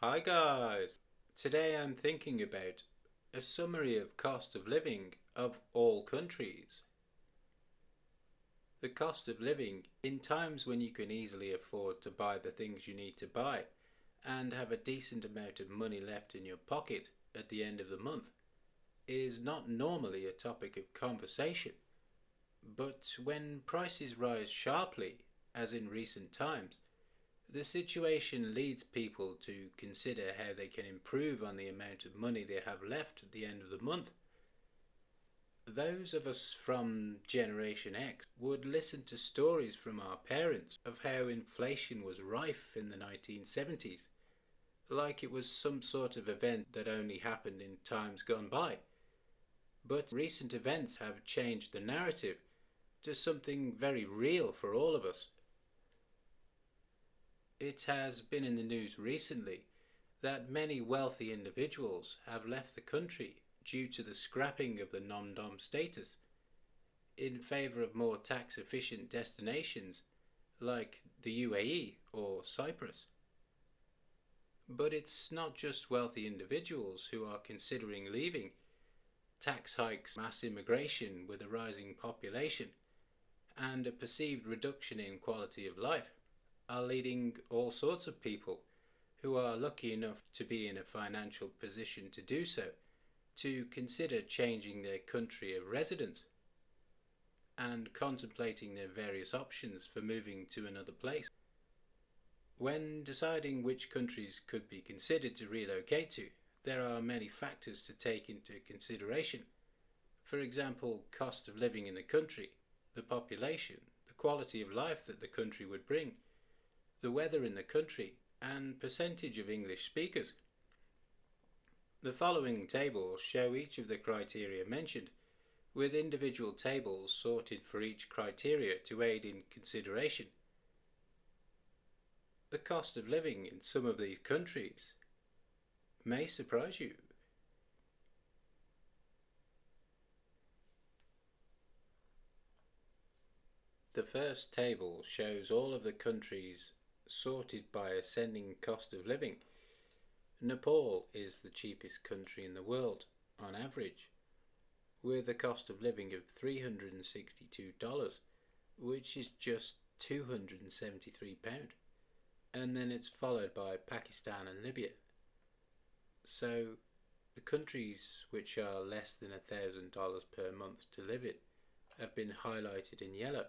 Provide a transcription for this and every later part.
Hi guys! Today I'm thinking about a summary of cost of living of all countries. The cost of living in times when you can easily afford to buy the things you need to buy and have a decent amount of money left in your pocket at the end of the month is not normally a topic of conversation. But when prices rise sharply, as in recent times, the situation leads people to consider how they can improve on the amount of money they have left at the end of the month. Those of us from Generation X would listen to stories from our parents of how inflation was rife in the 1970s, like it was some sort of event that only happened in times gone by. But recent events have changed the narrative to something very real for all of us. It has been in the news recently that many wealthy individuals have left the country due to the scrapping of the non-dom status in favour of more tax efficient destinations like the UAE or Cyprus. But it's not just wealthy individuals who are considering leaving. Tax hikes, mass immigration with a rising population, and a perceived reduction in quality of life are leading all sorts of people who are lucky enough to be in a financial position to do so to consider changing their country of residence and contemplating their various options for moving to another place. When deciding which countries could be considered to relocate to, there are many factors to take into consideration. For example, cost of living in the country, the population, the quality of life that the country would bring, the weather in the country, and percentage of English speakers. The following tables show each of the criteria mentioned, with individual tables sorted for each criteria to aid in consideration. The cost of living in some of these countries may surprise you. The first table shows all of the countries sorted by ascending cost of living. Nepal is the cheapest country in the world, on average, with a cost of living of $362, which is just £273. And then it's followed by Pakistan and Libya. So the countries which are less than $1,000 per month to live in have been highlighted in yellow.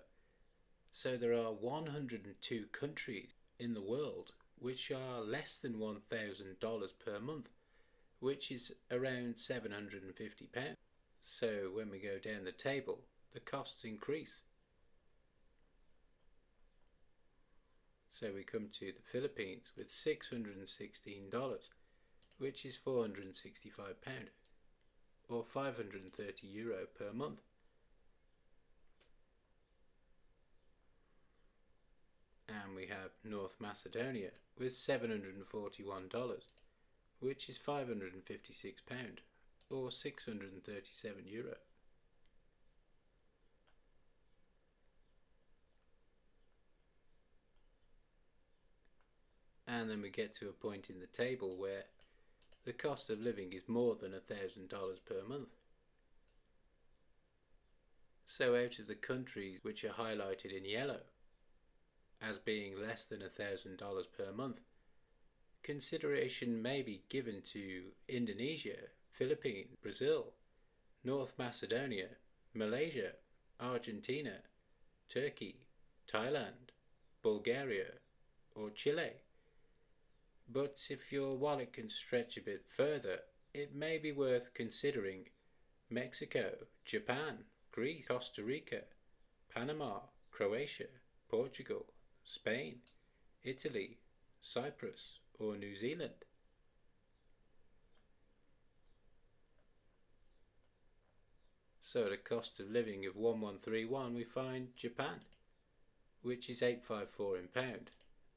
So there are 102 countries in the world which are less than $1,000 per month, which is around £750. So when we go down the table, the costs increase. So we come to the Philippines with $616, which is £465, or €530 per month. And we have North Macedonia with $741, which is £556, or €637. And then we get to a point in the table where the cost of living is more than $1,000 per month. So out of the countries which are highlighted in yellow as being less than $1,000 per month, consideration may be given to Indonesia, Philippines, Brazil, North Macedonia, Malaysia, Argentina, Turkey, Thailand, Bulgaria, or Chile. But if your wallet can stretch a bit further, it may be worth considering Mexico, Japan, Greece, Costa Rica, Panama, Croatia, Portugal, Spain, Italy, Cyprus, or New Zealand. So the cost of living of 1131 we find Japan, which is 854 in pound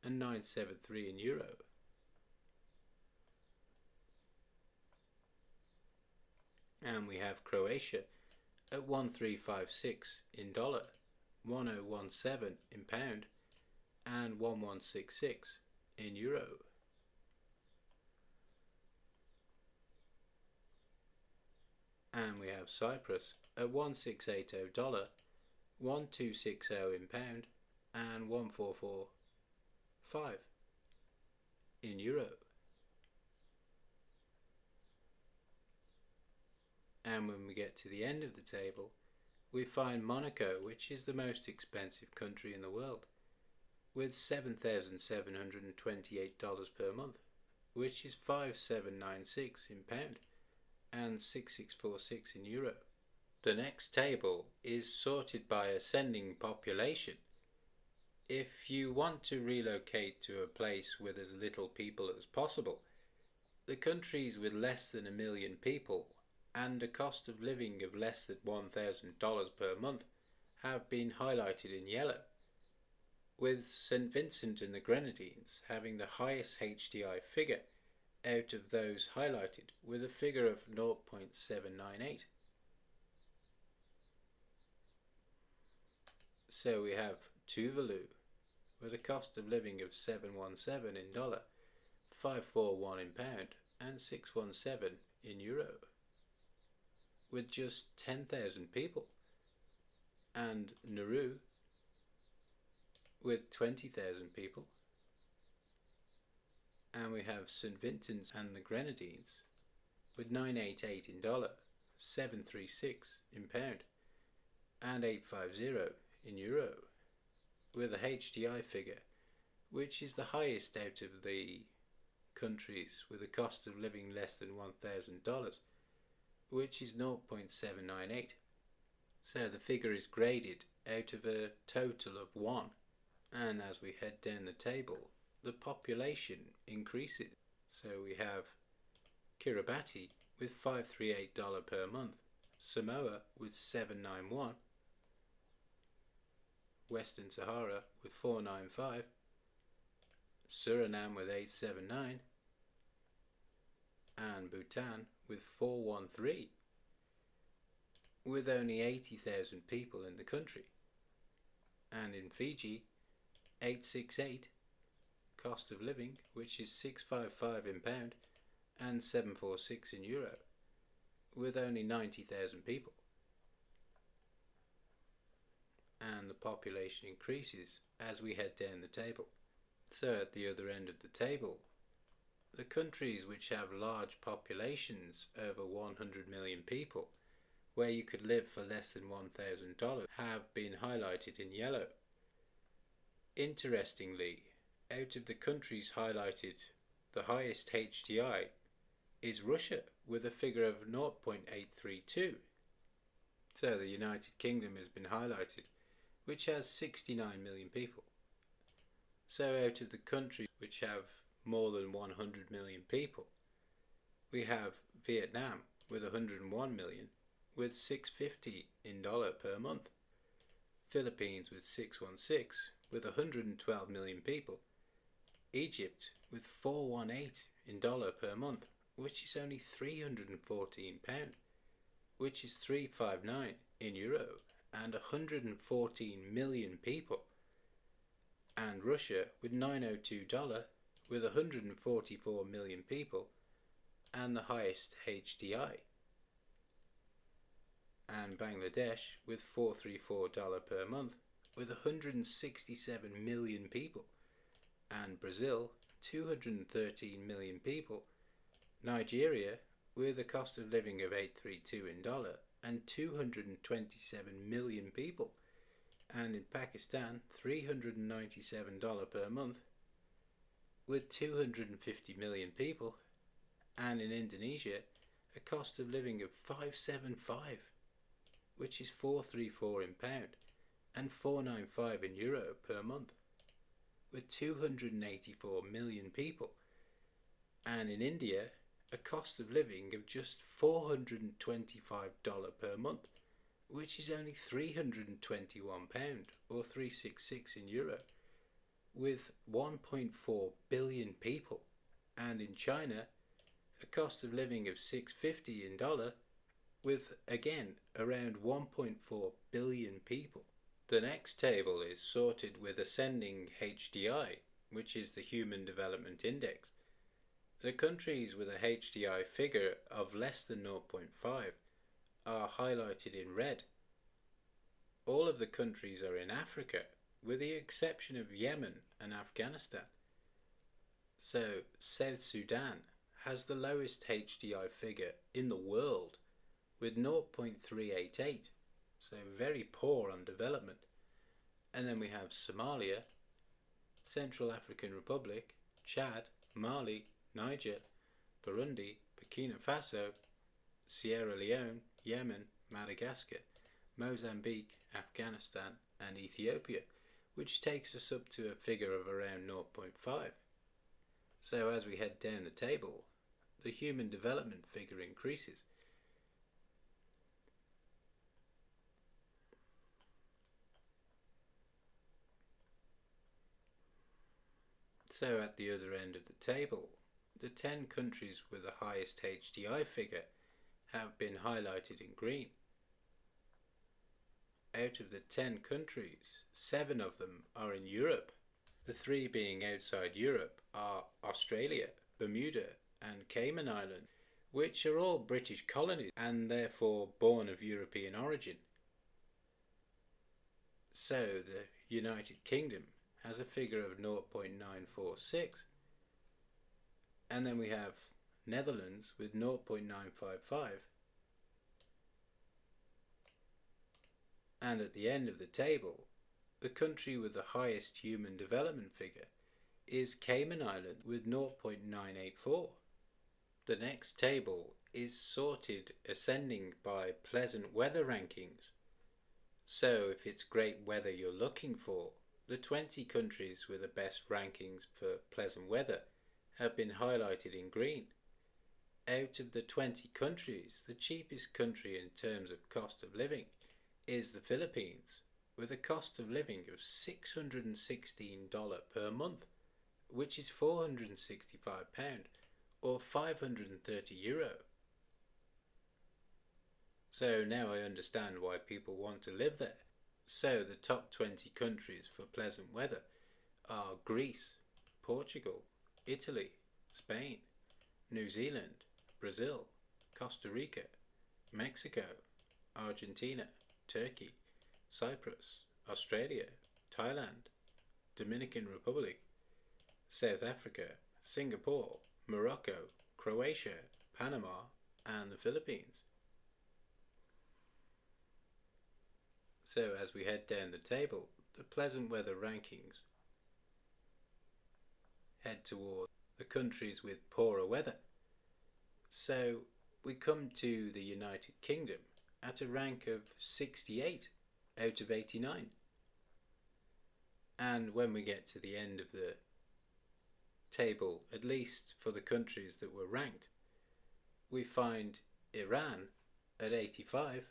and 973 in euro. And we have Croatia at 1356 in dollar, 1017 in pound, and 1166 in euro. And we have Cyprus at $1,680, 1,260 in pound, and 1,445 in euro. And when we get to the end of the table, we find Monaco, which is the most expensive country in the world, with $7,728 per month, which is 5,796 in pound and 6,646 in euro. The next table is sorted by ascending population. If you want to relocate to a place with as little people as possible, the countries with less than 1 million people and a cost of living of less than $1,000 per month have been highlighted in yellow, with St. Vincent and the Grenadines having the highest HDI figure out of those highlighted, with a figure of 0.798. So we have Tuvalu with a cost of living of 717 in dollar, 541 in pound, and 617 in euro, with just 10,000 people, and Nauru with 20,000 people, and we have St. Vincent and the Grenadines with 988 in dollar, 736 in pound, and 850 in euro, with a HDI figure which is the highest out of the countries with a cost of living less than $1,000, which is 0.798. So the figure is graded out of a total of 1, and as we head down the table, the population increases. So we have Kiribati with $538 per month, Samoa with $791, Western Sahara with $495, Suriname with $879, and Bhutan with $413, with only 80,000 people in the country. And in Fiji, $868 cost of living, which is $655 in pound and $746 in euro, with only 90,000 people. And the population increases as we head down the table. So at the other end of the table, the countries which have large populations over 100 million people, where you could live for less than $1,000, have been highlighted in yellow. Interestingly, out of the countries highlighted, the highest HDI is Russia with a figure of 0.832. So the United Kingdom has been highlighted, which has 69 million people. So out of the countries which have more than 100 million people, we have Vietnam with 101 million, with $650 in dollar per month, Philippines with 616 with 112 million people, Egypt with 418 in dollar per month, which is only £314, which is 359 in euro, and 114 million people, and Russia with $902 with 144 million people and the highest HDI, and Bangladesh with $434 per month with 167 million people, and Brazil 213 million people, Nigeria with a cost of living of $832 in dollar and 227 million people, and in Pakistan $397 per month with 250 million people, and in Indonesia a cost of living of $575, which is $434 in pound and $495 in euro per month, with 284 million people, and in India a cost of living of just $425 per month, which is only £321 or 366 in euro, with 1.4 billion people, and in China a cost of living of $650 in dollar, with again around 1.4 billion people. The next table is sorted with ascending HDI, which is the Human Development Index. The countries with a HDI figure of less than 0.5 are highlighted in red. All of the countries are in Africa, with the exception of Yemen and Afghanistan. So, South Sudan has the lowest HDI figure in the world with 0.388, so very poor on development. And then we have Somalia, Central African Republic, Chad, Mali, Niger, Burundi, Burkina Faso, Sierra Leone, Yemen, Madagascar, Mozambique, Afghanistan and Ethiopia, which takes us up to a figure of around 0.5. So as we head down the table, the human development figure increases. So at the other end of the table, the 10 countries with the highest HDI figure have been highlighted in green. Out of the 10 countries, 7 of them are in Europe. The 3 being outside Europe are Australia, Bermuda and Cayman Islands, which are all British colonies and therefore born of European origin. So the United Kingdom has a figure of 0.946, and then we have Netherlands with 0.955, and at the end of the table, the country with the highest human development figure is Cayman Island with 0.984. The next table is sorted ascending by pleasant weather rankings. So if it's great weather you're looking for, the 20 countries with the best rankings for pleasant weather have been highlighted in green. Out of the 20 countries, the cheapest country in terms of cost of living is the Philippines, with a cost of living of $616 per month, which is £465 or €530. So now I understand why people want to live there. So the top 20 countries for pleasant weather are Greece, Portugal, Italy, Spain, New Zealand, Brazil, Costa Rica, Mexico, Argentina, Turkey, Cyprus, Australia, Thailand, Dominican Republic, South Africa, Singapore, Morocco, Croatia, Panama and the Philippines. So as we head down the table, the pleasant weather rankings head toward the countries with poorer weather. So we come to the United Kingdom at a rank of 68 out of 89. And when we get to the end of the table, at least for the countries that were ranked, we find Iran at 85,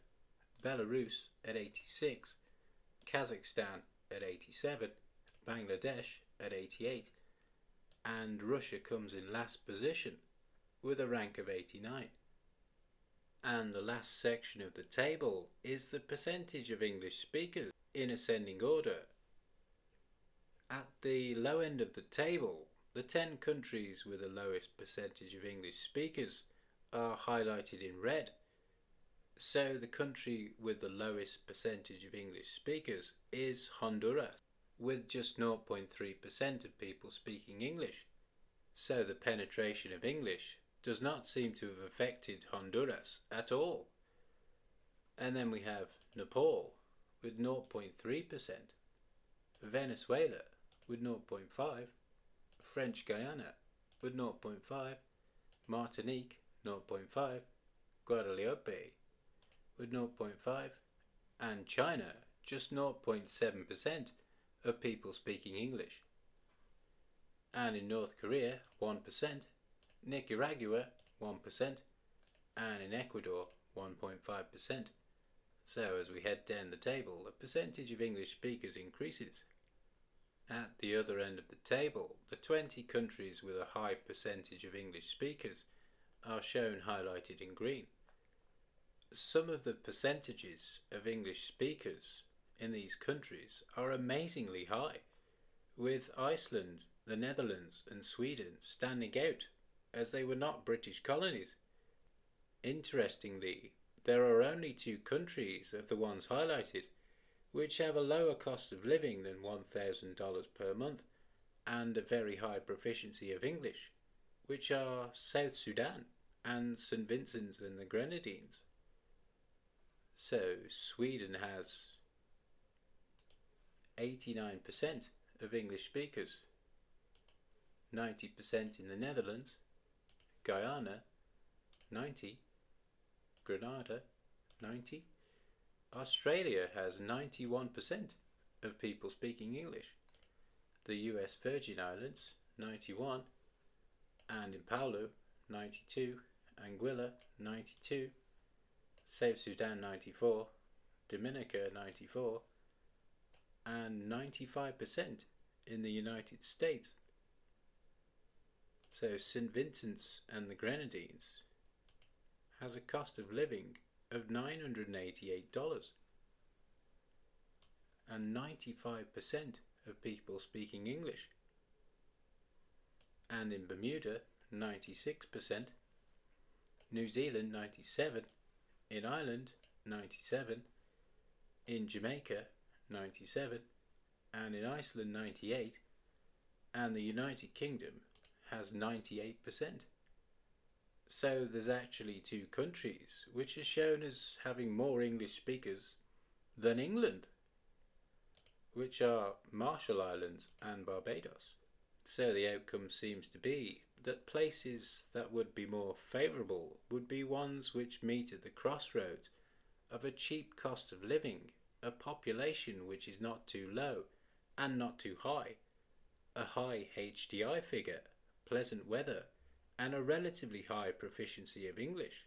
Belarus at 86, Kazakhstan at 87, Bangladesh at 88, and Russia comes in last position with a rank of 89. And the last section of the table is the percentage of English speakers in ascending order. At the low end of the table, the 10 countries with the lowest percentage of English speakers are highlighted in red. So the country with the lowest percentage of English speakers is Honduras, with just 0.3% of people speaking English. So the penetration of English does not seem to have affected Honduras at all. And then we have Nepal with 0.3%, Venezuela with 0.5%, French Guiana with 0.5%, Martinique 0.5%, Guadeloupe with 0.5%, and China just 0.7% of people speaking English. And in North Korea 1%, Nicaragua 1%, and in Ecuador 1.5%. So as we head down the table, the percentage of English speakers increases. At the other end of the table, the 20 countries with a high percentage of English speakers are shown highlighted in green. Some of the percentages of English speakers in these countries are amazingly high, with Iceland, the Netherlands and Sweden standing out as they were not British colonies. Interestingly, there are only two countries of the ones highlighted which have a lower cost of living than $1,000 per month and a very high proficiency of English, which are South Sudan and St. Vincent and the Grenadines. So Sweden has 89% of English speakers, 90% in the Netherlands, Guyana 90, Grenada 90, Australia has 91% of people speaking English, the US Virgin Islands 91, and in Palau 92, Anguilla 92, South Sudan 94, Dominica 94, and 95% in the United States. So St. Vincent's and the Grenadines has a cost of living of $988, and 95% of people speaking English. And in Bermuda 96%, New Zealand 97, in Ireland 97, in Jamaica 97, and in Iceland 98, and the United Kingdom has 98%. So there's actually two countries which are shown as having more English speakers than England, which are Marshall Islands and Barbados. So the outcome seems to be that places that would be more favourable would be ones which meet at the crossroads of a cheap cost of living, a population which is not too low and not too high, a high HDI figure, pleasant weather, and a relatively high proficiency of English.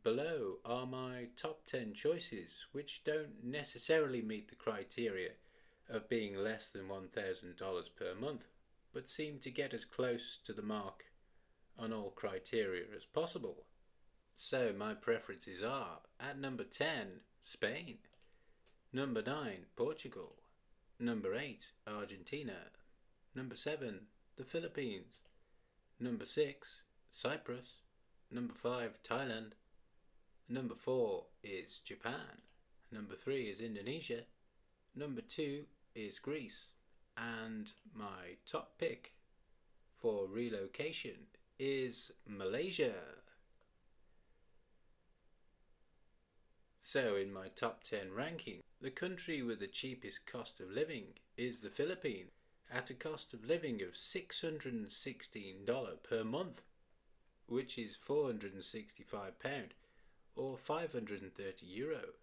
Below are my top 10 choices which don't necessarily meet the criteria of being less than $1,000 per month, but seem to get as close to the mark on all criteria as possible. So my preferences are: at number 10, Spain; number 9, Portugal; number 8, Argentina; number 7, the Philippines; number 6, Cyprus; number 5, Thailand; number 4 is Japan; number 3 is Indonesia; number 2 is Greece; and my top pick for relocation is Malaysia. So in my top 10 ranking, the country with the cheapest cost of living is the Philippines, at a cost of living of $616 per month, which is £465 or €530.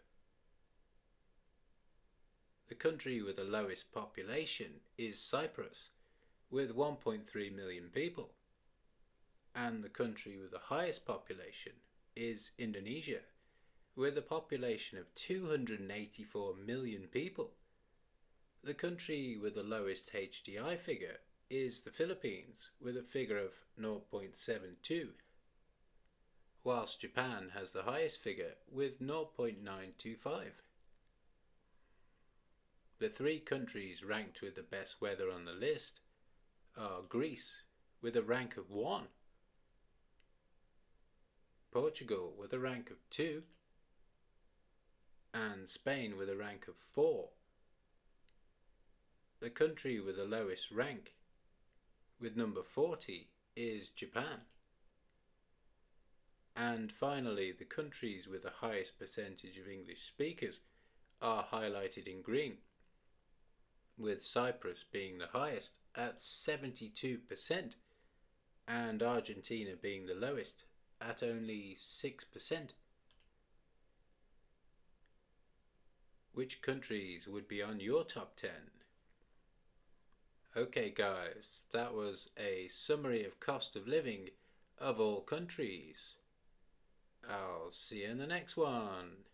The country with the lowest population is Cyprus, with 1.3 million people, and the country with the highest population is Indonesia, with a population of 284 million people. The country with the lowest HDI figure is the Philippines, with a figure of 0.72, whilst Japan has the highest figure with 0.925. The three countries ranked with the best weather on the list are Greece with a rank of 1, Portugal with a rank of 2, and Spain with a rank of 4. The country with the lowest rank, with number 40, is Japan. And finally, the countries with the highest percentage of English speakers are highlighted in green, with Cyprus being the highest at 72% and Argentina being the lowest at only 6%. Which countries would be on your top 10? Okay guys, that was a summary of cost of living of all countries. I'll see you in the next one.